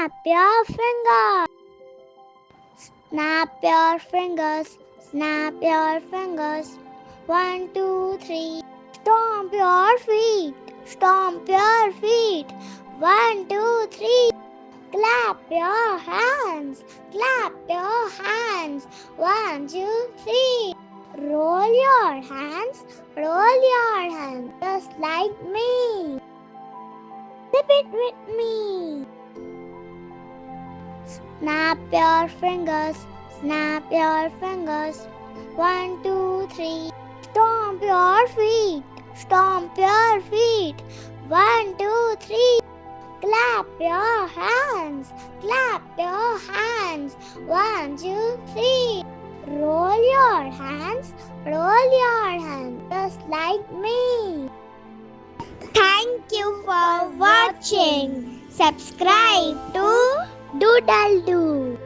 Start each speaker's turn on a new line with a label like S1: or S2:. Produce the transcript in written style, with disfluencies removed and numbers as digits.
S1: Snap your fingers. Snap your fingers. Snap your fingers. 1, 2, 3. Stomp your feet. Stomp your feet. 1, 2, 3. Clap your hands. Clap your hands. 1, 2, 3. Roll your hands. Roll your hands. Just like me. Sip it with me. Snap your fingers. Snap your fingers. 1, 2, 3. Stomp your feet. Stomp your feet. 1, 2, 3. Clap your hands. Clap your hands. 1, 2, 3. Roll your hands. Roll your hands. Just like me. Thank you for watching. Subscribe to